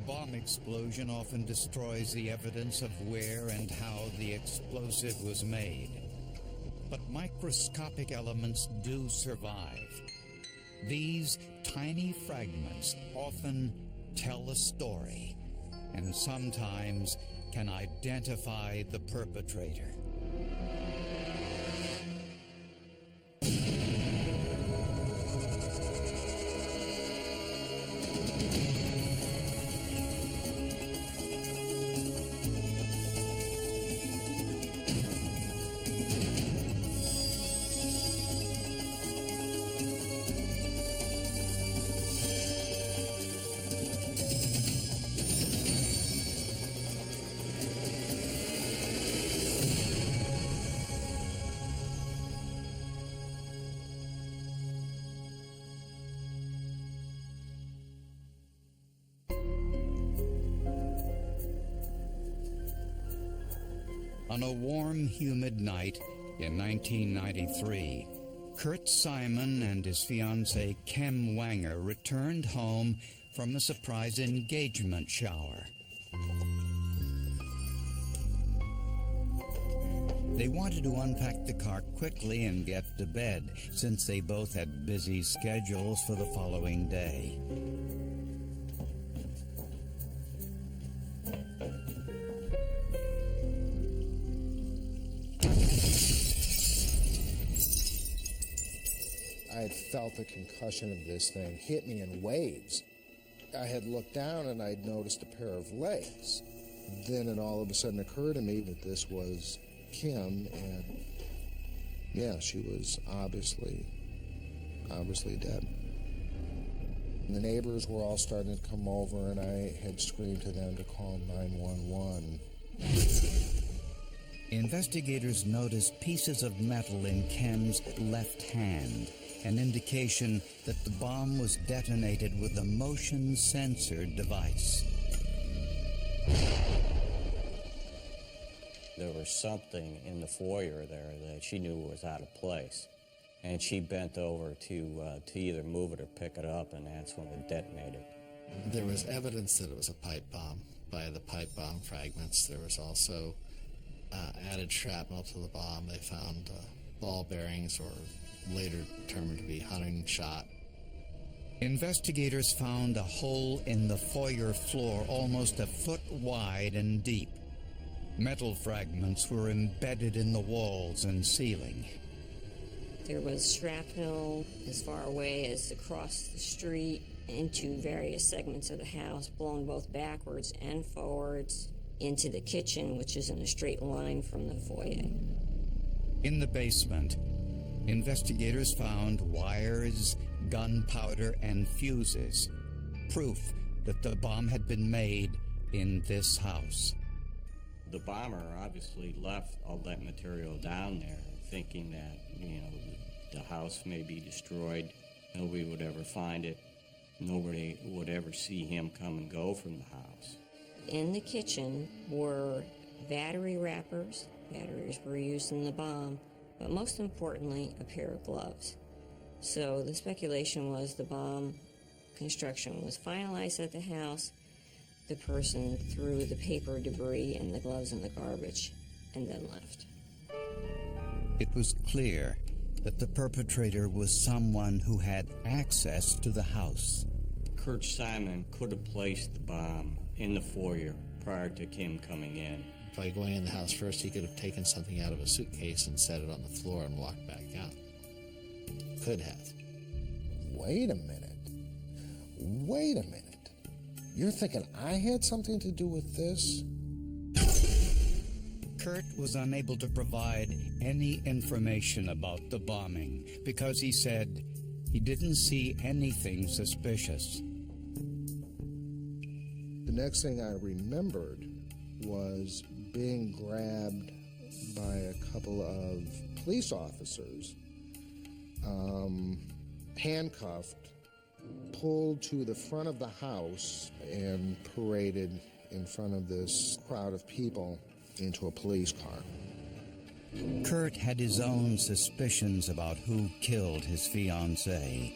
bomb explosion often destroys the evidence of where and how the explosive was made. But microscopic elements do survive. These tiny fragments often tell a story, and sometimes can identify the perpetrator. On a warm, humid night in 1993, Kurt Simon and his fiancée Kim Wanger returned home from a surprise engagement shower. They wanted to unpack the car quickly and get to bed, since they both had busy schedules for the following day. I had felt the concussion of this thing hit me in waves. I had looked down and I'd noticed a pair of legs. Then it all of a sudden occurred to me that this was Kim, and yeah, she was obviously dead. And the neighbors were all starting to come over, and I had screamed to them to call 911. Investigators noticed pieces of metal in Kim's left hand, an indication that the bomb was detonated with a motion sensor device. There was something in the foyer there that she knew was out of place. And she bent over to either move it or pick it up, and that's when it detonated. There was evidence that it was a pipe bomb by the pipe bomb fragments. There was also added shrapnel to the bomb. They found ball bearings, or later determined to be hunting shot. Investigators found a hole in the foyer floor almost a foot wide and deep. Metal fragments were embedded in the walls and ceiling. There was shrapnel as far away as across the street into various segments of the house, blown both backwards and forwards into the kitchen, which is in a straight line from the foyer. In the basement, investigators found wires, gunpowder, and fuses, proof that the bomb had been made in this house. The bomber obviously left all that material down there, thinking that, the house may be destroyed. Nobody would ever find it. Nobody would ever see him come and go from the house. In the kitchen were battery wrappers. Batteries were used in the bomb, but most importantly, a pair of gloves. So the speculation was the bomb construction was finalized at the house. The person threw the paper debris and the gloves in the garbage and then left. It was clear that the perpetrator was someone who had access to the house. Kurt Simon could have placed the bomb in the foyer prior to Kim coming in. By going in the house first, he could have taken something out of a suitcase and set it on the floor and walked back out. Could have. Wait a minute. You're thinking I had something to do with this? Kurt was unable to provide any information about the bombing because he said he didn't see anything suspicious. The next thing I remembered was being grabbed by a couple of police officers, handcuffed, pulled to the front of the house, and paraded in front of this crowd of people into a police car. Kurt had his own suspicions about who killed his fiancée.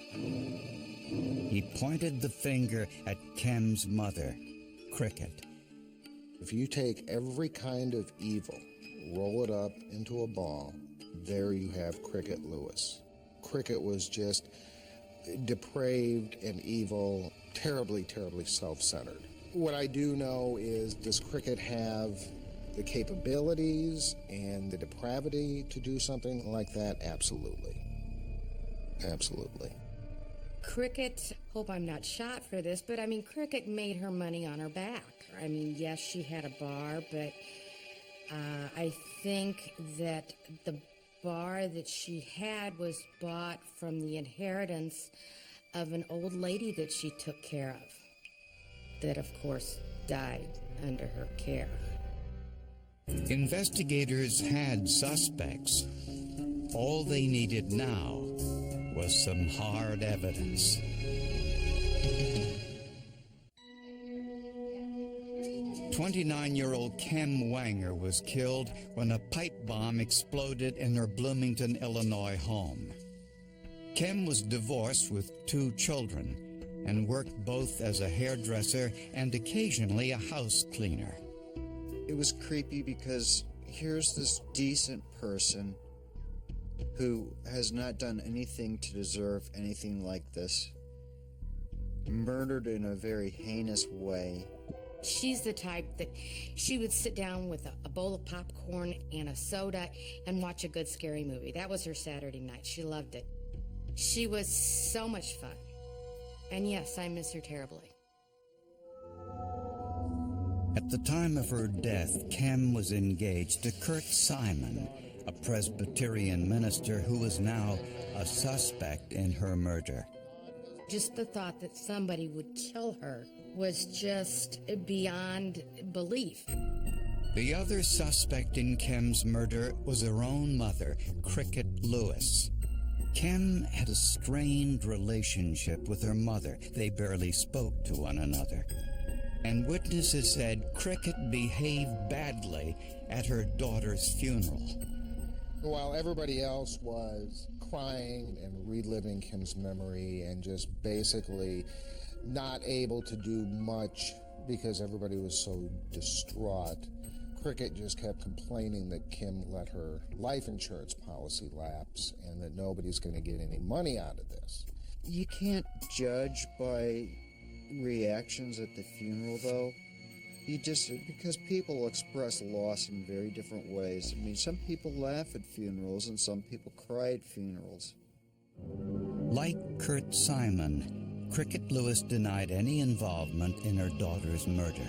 He pointed the finger at Kim's mother, Cricket. If you take every kind of evil, roll it up into a ball, there you have Cricket Lewis. Cricket was just depraved and evil, terribly, terribly self-centered. What I do know is, does Cricket have the capabilities and the depravity to do something like that? Absolutely. Absolutely. Cricket, hope I'm not shot for this, but I mean, Cricket made her money on her back. I mean, yes, she had a bar, but I think that the bar that she had was bought from the inheritance of an old lady that she took care of, that of course died under her care. Investigators had suspects. All they needed now was some hard evidence. "29-year-old Kim Wanger was killed when a pipe bomb exploded in her Bloomington, Illinois home. Kim was divorced with 2 children and worked both as a hairdresser and occasionally a house cleaner. It was creepy because here's this decent person who has not done anything to deserve anything like this, murdered in a very heinous way. She's the type that she would sit down with a bowl of popcorn and a soda and watch a good scary movie. That was her Saturday night. She loved it. She was so much fun. And yes, I miss her terribly. At the time of her death, Kim was engaged to Kurt Simon, a Presbyterian minister who was now a suspect in her murder. Just the thought that somebody would kill her was just beyond belief. The other suspect in Kim's murder was her own mother, Cricket Lewis. Kim had a strained relationship with her mother. They barely spoke to one another. And witnesses said Cricket behaved badly at her daughter's funeral. While everybody else was crying and reliving Kim's memory and just basically not able to do much because everybody was so distraught, Cricket just kept complaining that Kim let her life insurance policy lapse and that nobody's going to get any money out of this. You can't judge by reactions at the funeral, though. Because people express loss in very different ways. I mean, some people laugh at funerals and some people cry at funerals. Like Kurt Simon, Cricket Lewis denied any involvement in her daughter's murder.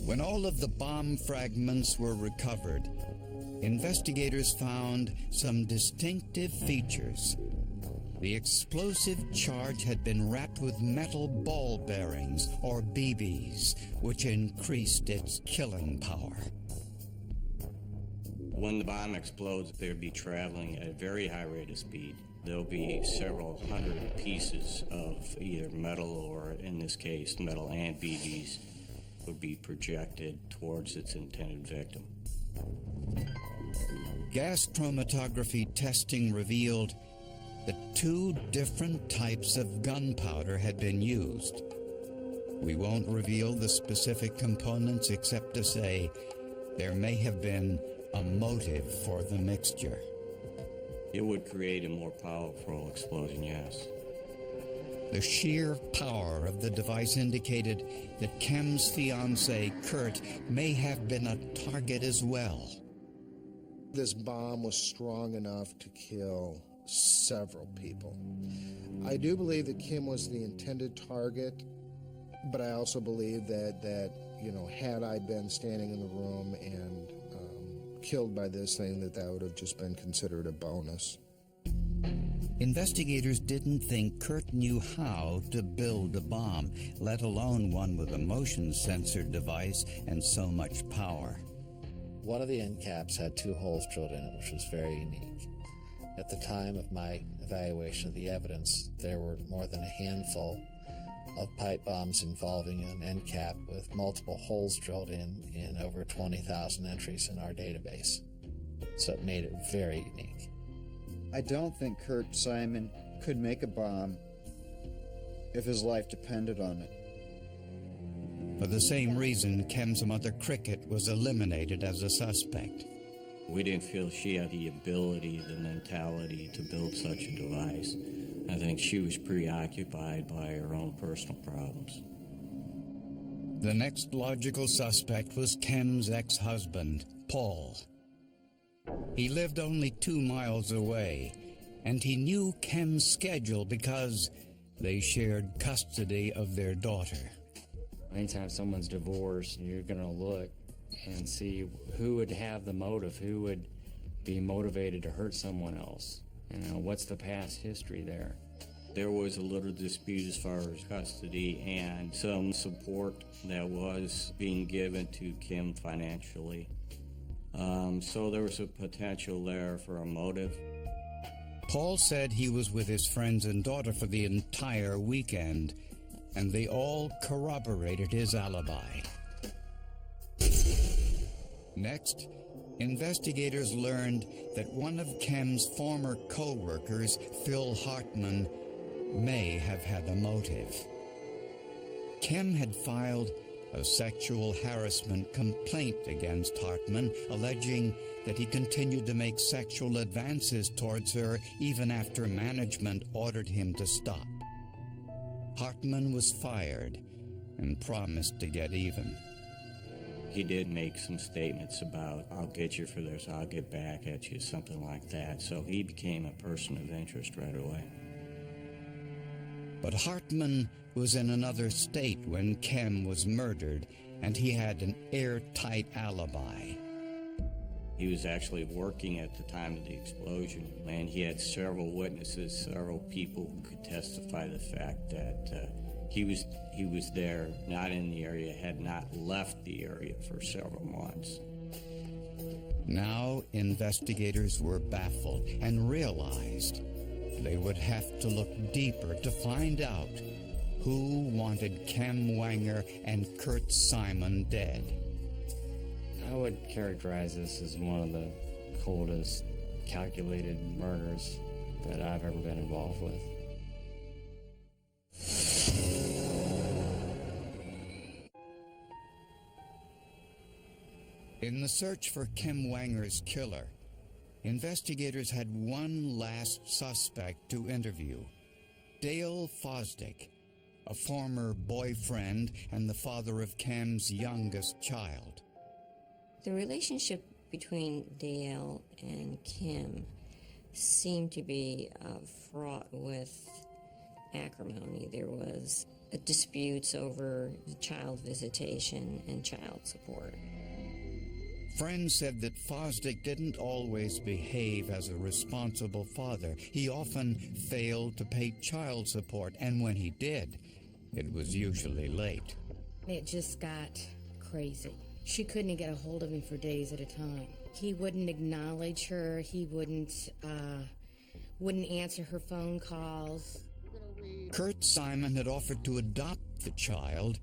When all of the bomb fragments were recovered, investigators found some distinctive features. The explosive charge had been wrapped with metal ball bearings, or BBs, which increased its killing power. When the bomb explodes, they'll be traveling at a very high rate of speed. There'll be several hundred pieces of either metal or, in this case, metal and BBs would be projected towards its intended victim. Gas chromatography testing revealed that 2 different types of gunpowder had been used. We won't reveal the specific components except to say there may have been a motive for the mixture. It would create a more powerful explosion, yes. The sheer power of the device indicated that Kim's fiancé, Kurt, may have been a target as well. This bomb was strong enough to kill several people. I do believe that Kim was the intended target, but I also believe that had I been standing in the room and killed by this thing, that would have just been considered a bonus. Investigators didn't think Kurt knew how to build a bomb, let alone one with a motion sensor device and so much power. One of the end caps had 2 holes drilled in it, which was very unique. At the time of my evaluation of the evidence, there were more than a handful of pipe bombs involving an end cap with multiple holes drilled in over 20,000 entries in our database. So it made it very unique. I don't think Kurt Simon could make a bomb if his life depended on it. For the same reason, Kem's mother, Cricket, was eliminated as a suspect. We didn't feel she had the ability, the mentality to build such a device. I think she was preoccupied by her own personal problems. The next logical suspect was Kem's ex-husband, Paul. He lived only 2 miles away, and he knew Kem's schedule because they shared custody of their daughter. Anytime someone's divorced, you're going to look and see who would have the motive, who would be motivated to hurt someone else. You know, what's the past history there? There was a little dispute as far as custody and some support that was being given to Kim financially. So there was a potential there for a motive. Paul said he was with his friends and daughter for the entire weekend, and they all corroborated his alibi. Next, investigators learned that one of Kem's former co-workers, Phil Hartman, may have had a motive. Kem had filed a sexual harassment complaint against Hartman, alleging that he continued to make sexual advances towards her even after management ordered him to stop. Hartman was fired and promised to get even. He did make some statements about, I'll get you for this, I'll get back at you, something like that. So he became a person of interest right away. But Hartman was in another state when Kem was murdered, and he had an airtight alibi. He was actually working at the time of the explosion, and he had several witnesses, several people who could testify the fact that he was there, not in the area, had not left the area for several months. Now investigators were baffled and realized they would have to look deeper to find out who wanted Kem Wanger and Kurt Simon dead. I would characterize this as one of the coldest, calculated murders that I've ever been involved with. In the search for Kem Wanger's killer, investigators had one last suspect to interview, Dale Fosdick, a former boyfriend and the father of Kem's youngest child. The relationship between Dale and Kim seemed to be fraught with acrimony. There was disputes over child visitation and child support. Friends said that Fosdick didn't always behave as a responsible father. He often failed to pay child support, and when he did, it was usually late. It just got crazy. She couldn't get a hold of him for days at a time. He wouldn't acknowledge her. He wouldn't answer her phone calls. Kurt Simon had offered to adopt the child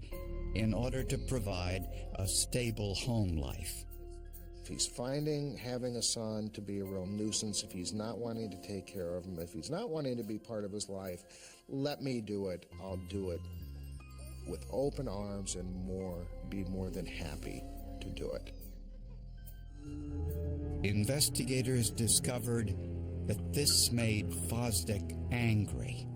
in order to provide a stable home life. If he's finding having a son to be a real nuisance, if he's not wanting to take care of him, if he's not wanting to be part of his life, let me do it. I'll do it with open arms and be more than happy to do it. Investigators discovered that this made Fosdick angry.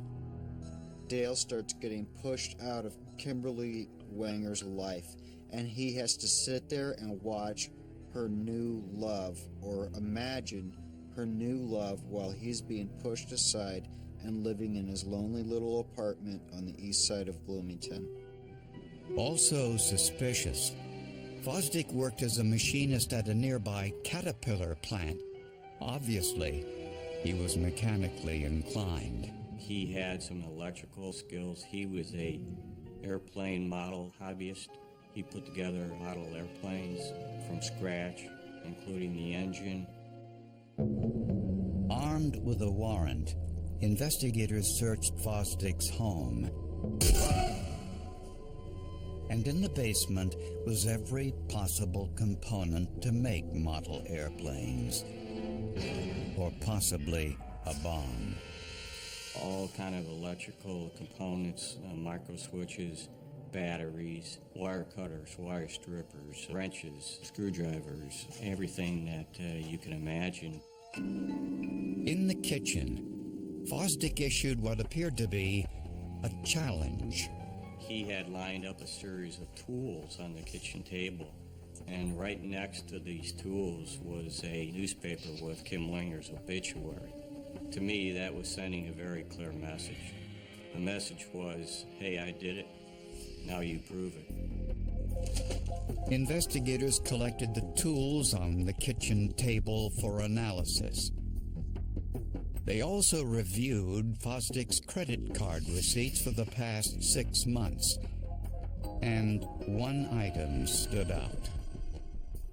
Dale starts getting pushed out of Kimberly Wanger's life, and he has to sit there and watch her new love, or imagine her new love, while he's being pushed aside and living in his lonely little apartment on the east side of Bloomington. Also suspicious, Fosdick worked as a machinist at a nearby Caterpillar plant. Obviously, he was mechanically inclined. He had some electrical skills. He was a airplane model hobbyist. He put together model airplanes from scratch, including the engine. Armed with a warrant, investigators searched Fosdick's home. And in the basement was every possible component to make model airplanes. Or possibly a bomb. All kind of electrical components, micro switches, batteries, wire cutters, wire strippers, wrenches, screwdrivers, everything that you can imagine. In the kitchen, Fosdick issued what appeared to be a challenge. He had lined up a series of tools on the kitchen table, and right next to these tools was a newspaper with Kim Linger's obituary. To me, that was sending a very clear message. The message was, hey, I did it, now you prove it. Investigators collected the tools on the kitchen table for analysis. They also reviewed Fosdick's credit card receipts for the past 6 months, and one item stood out.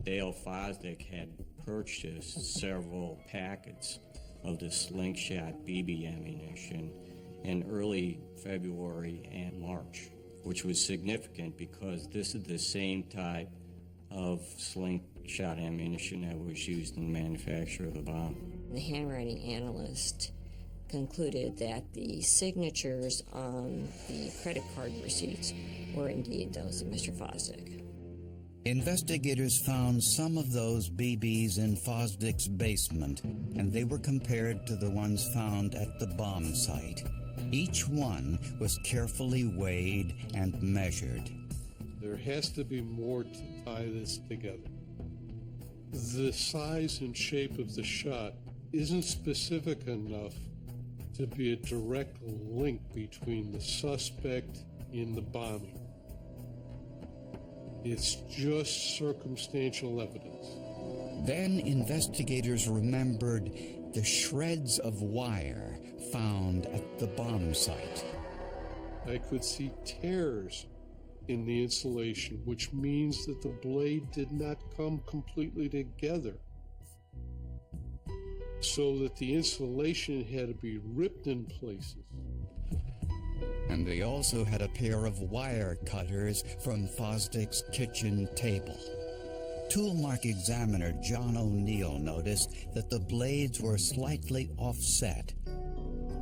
Dale Fosdick had purchased several packets of the Slingshot BB ammunition in early February and March, which was significant because this is the same type of slingshot ammunition that was used in the manufacture of the bomb. The handwriting analyst concluded that the signatures on the credit card receipts were indeed those of Mr. Fosdick. Investigators found some of those BBs in Fosdick's basement, and they were compared to the ones found at the bomb site. Each one was carefully weighed and measured. There has to be more to tie this together. The size and shape of the shot isn't specific enough to be a direct link between the suspect and the bombing. It's just circumstantial evidence. Then investigators remembered the shreds of wire found at the bomb site. I could see tears in the insulation, which means that the blade did not come completely together, so that the insulation had to be ripped in places. And they also had a pair of wire cutters from Fosdick's kitchen table. Toolmark examiner John O'Neill noticed that the blades were slightly offset.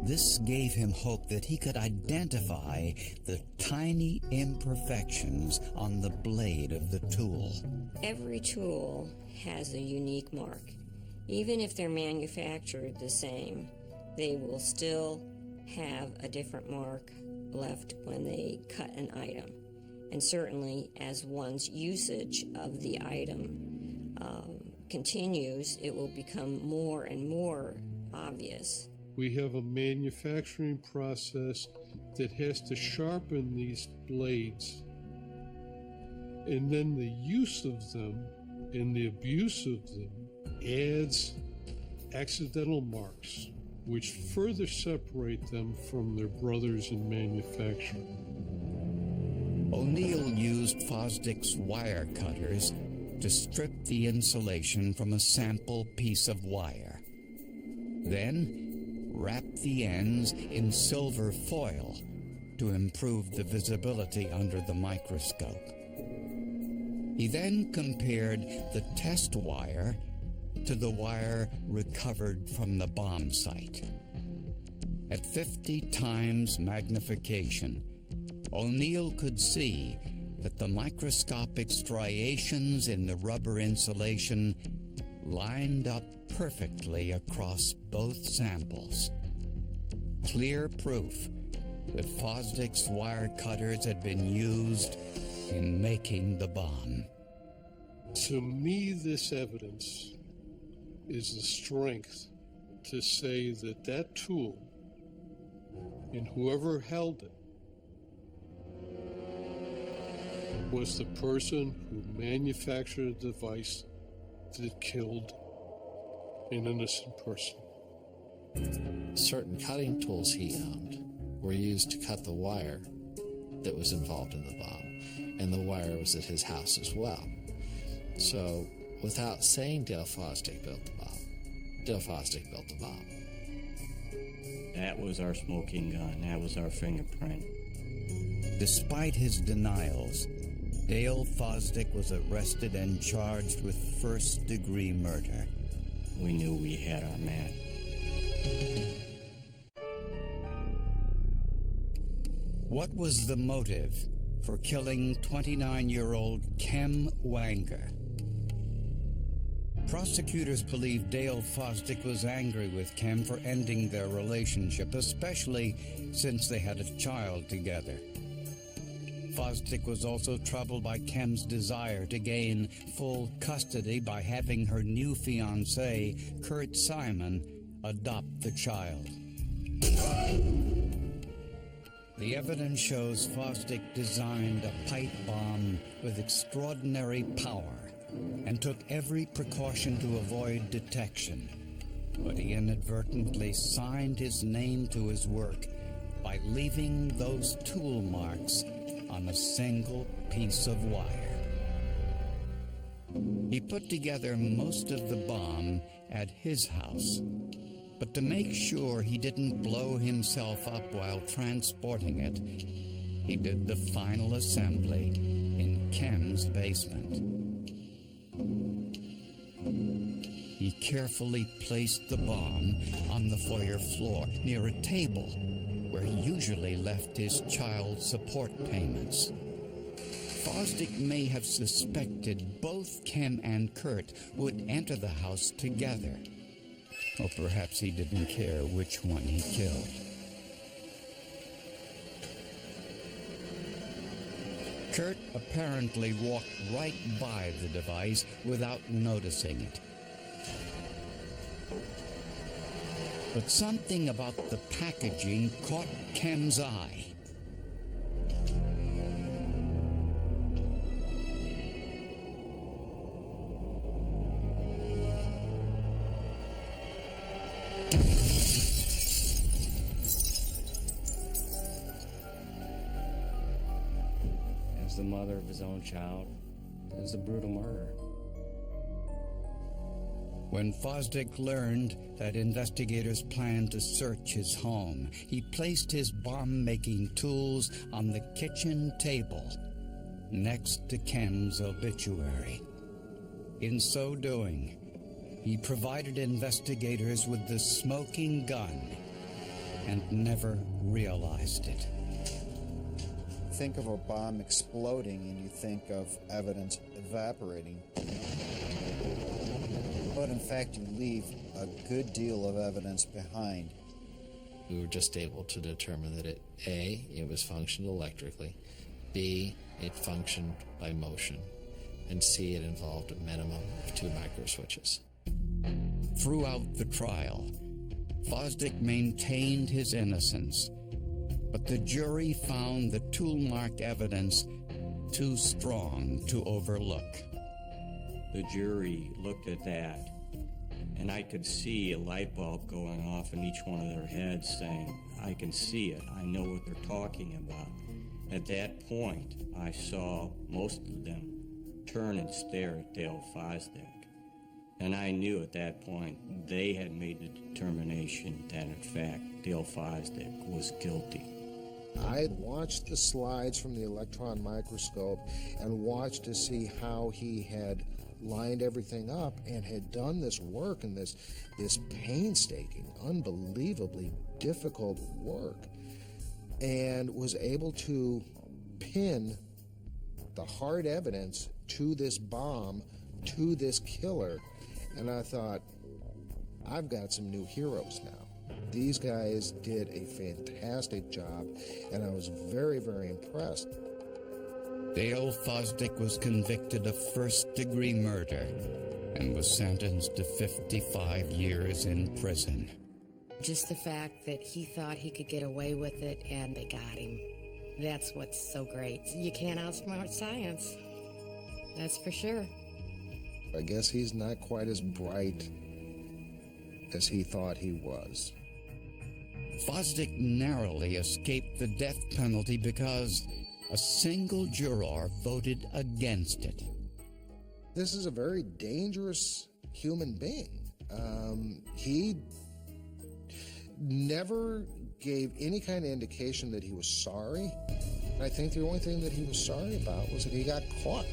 This gave him hope that he could identify the tiny imperfections on the blade of the tool. Every tool has a unique mark. Even if they're manufactured the same, they will still have a different mark left when they cut an item. And certainly as one's usage of the item continues, it will become more and more obvious. We have a manufacturing process that has to sharpen these blades. And then the use of them and the abuse of them adds accidental marks, which further separate them from their brothers in manufacturing. O'Neill used Fosdick's wire cutters to strip the insulation from a sample piece of wire. Then wrapped the ends in silver foil to improve the visibility under the microscope. He then compared the test wire to the wire recovered from the bomb site. At 50 times magnification, O'Neill could see that the microscopic striations in the rubber insulation lined up perfectly across both samples. Clear proof that Fosdick's wire cutters had been used in making the bomb. To me, this evidence is the strength to say that that tool and whoever held it was the person who manufactured a device that killed an innocent person. Certain cutting tools he owned were used to cut the wire that was involved in the bomb, and the wire was at his house as well. So, without saying Dale Fosdick built the bomb, Dale Fosdick built the bomb. That was our smoking gun. That was our fingerprint. Despite his denials, Dale Fosdick was arrested and charged with first-degree murder. We knew we had our man. What was the motive for killing 29-year-old Kem Wanger. Prosecutors believe Dale Fosdick was angry with Kem for ending their relationship, especially since they had a child together. Fosdick was also troubled by Kem's desire to gain full custody by having her new fiancé, Kurt Simon, adopt the child. The evidence shows Fosdick designed a pipe bomb with extraordinary power and took every precaution to avoid detection. But he inadvertently signed his name to his work by leaving those tool marks on a single piece of wire. He put together most of the bomb at his house, but to make sure he didn't blow himself up while transporting it, he did the final assembly in Kem's basement. He carefully placed the bomb on the foyer floor near a table where he usually left his child support payments. Fosdick may have suspected both Kem and Kurt would enter the house together. Or perhaps he didn't care which one he killed. Kurt apparently walked right by the device without noticing it. But something about the packaging caught Kem's eye. As the mother of his own child, it was a brutal murder. When Fosdick learned that investigators planned to search his home, he placed his bomb-making tools on the kitchen table next to Kem's obituary. In so doing, he provided investigators with the smoking gun and never realized it. Think of a bomb exploding and you think of evidence evaporating. But in fact, you leave a good deal of evidence behind. We were just able to determine that it was functioned electrically, B, it functioned by motion, and C, it involved a minimum of 2 microswitches. Throughout the trial, Fosdick maintained his innocence, but the jury found the tool mark evidence too strong to overlook. The jury looked at that, and I could see a light bulb going off in each one of their heads saying, I can see it, I know what they're talking about. At that point, I saw most of them turn and stare at Dale Fosdick. And I knew at that point they had made the determination that, in fact, Dale Fosdick was guilty. I had watched the slides from the electron microscope and watched to see how he had lined everything up and had done this work and this painstaking, unbelievably difficult work, and was able to pin the hard evidence to this bomb, to this killer. And I thought, I've got some new heroes now. These guys did a fantastic job, and I was very, very impressed. Dale Fosdick was convicted of first-degree murder and was sentenced to 55 years in prison. Just the fact that he thought he could get away with it and they got him. That's what's so great. You can't outsmart science. That's for sure. I guess he's not quite as bright as he thought he was. Fosdick narrowly escaped the death penalty because a single juror voted against it. This is a very dangerous human being. He never gave any kind of indication that he was sorry. I think the only thing that he was sorry about was that he got caught.